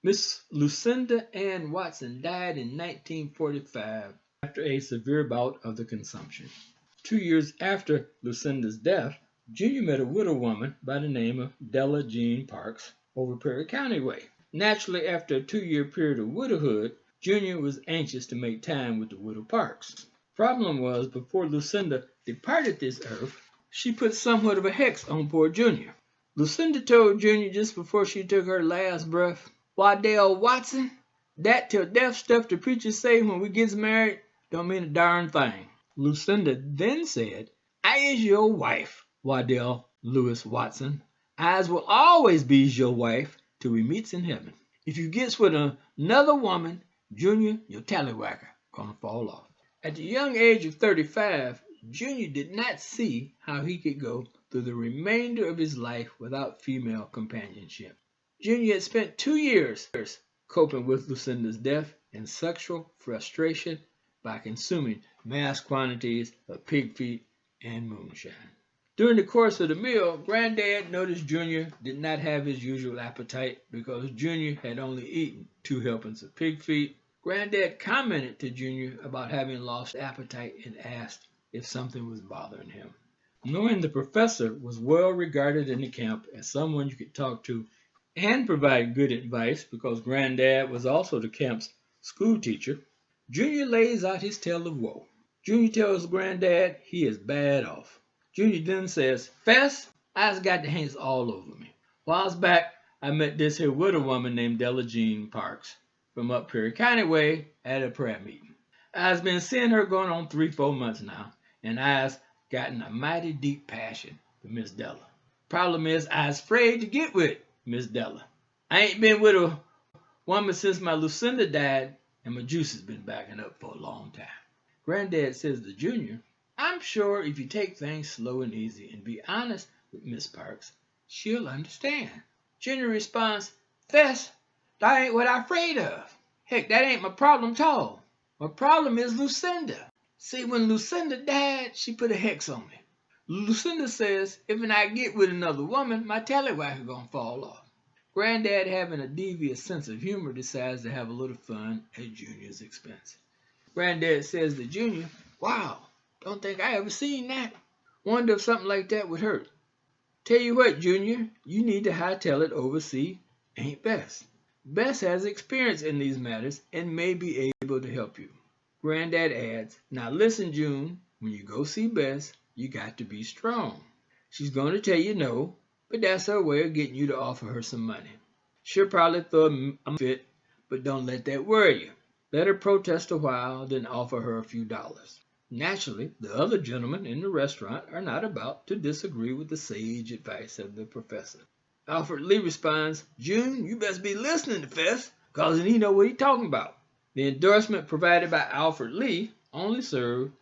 Miss Lucinda Ann Watson died in 1945 after a severe bout of the consumption. 2 years after Lucinda's death, Junior met a widow woman by the name of Della Jean Parks over Perry County Way. Naturally, after a 2-year period of widowhood, Junior was anxious to make time with the widow Parks. Problem was, before Lucinda departed this earth, she put somewhat of a hex on poor Junior. Lucinda told Junior just before she took her last breath, "Waddell Watson, that till death stuff the preachers say when we gets married don't mean a darn thing." Lucinda then said, "I is your wife, Waddell Lewis Watson. I will always be your wife till we meets in heaven. If you gets with another woman, Junior, your tallywhacker gonna fall off." At the young age of 35, Junior did not see how he could go through the remainder of his life without female companionship. Junior had spent 2 years coping with Lucinda's death and sexual frustration by consuming mass quantities of pig feet and moonshine. During the course of the meal, Granddad noticed Junior did not have his usual appetite because Junior had only eaten 2 helpings of pig feet. Granddad commented to Junior about having lost appetite and asked if something was bothering him. Knowing the professor was well regarded in the camp as someone you could talk to and provide good advice because Granddad was also the camp's school teacher, Junior lays out his tale of woe. Junior tells Granddad he is bad off. Junior then says, "Fess, I's got the hanks all over me. Whiles back, I met this here widow woman named Della Jean Parks from up Perry County Way at a prayer meeting. I's been seeing her going on 3-4 months now, and I's gotten a mighty deep passion for Miss Della. Problem is, I's afraid to get with Miss Della. I ain't been with a woman since my Lucinda died, and my juice has been backing up for a long time." Granddad says to Junior, "I'm sure if you take things slow and easy and be honest with Miss Parks, she'll understand." Junior responds, "Fess, that ain't what I'm afraid of. Heck, that ain't my problem at all. My problem is Lucinda. See, when Lucinda died, she put a hex on me. Lucinda says if I get with another woman, my tallywhacker gonna fall off." Granddad, having a devious sense of humor, decides to have a little fun at Junior's expense. Granddad says to Junior, "Wow, don't think I ever seen that. Wonder if something like that would hurt. Tell you what, Junior, you need to hightail it over see Aint Bess. Bess has experience in these matters and may be able to help you." Granddad adds, "Now listen, June, when you go see Bess, you got to be strong. She's going to tell you no, but that's her way of getting you to offer her some money. She'll probably throw a fit, but don't let that worry you. Let her protest a while, then offer her a few dollars." Naturally, the other gentlemen in the restaurant are not about to disagree with the sage advice of the professor. Alfred Lee responds, "June, you best be listening to Fess, cause he know what he's talking about." The endorsement provided by Alfred Lee only served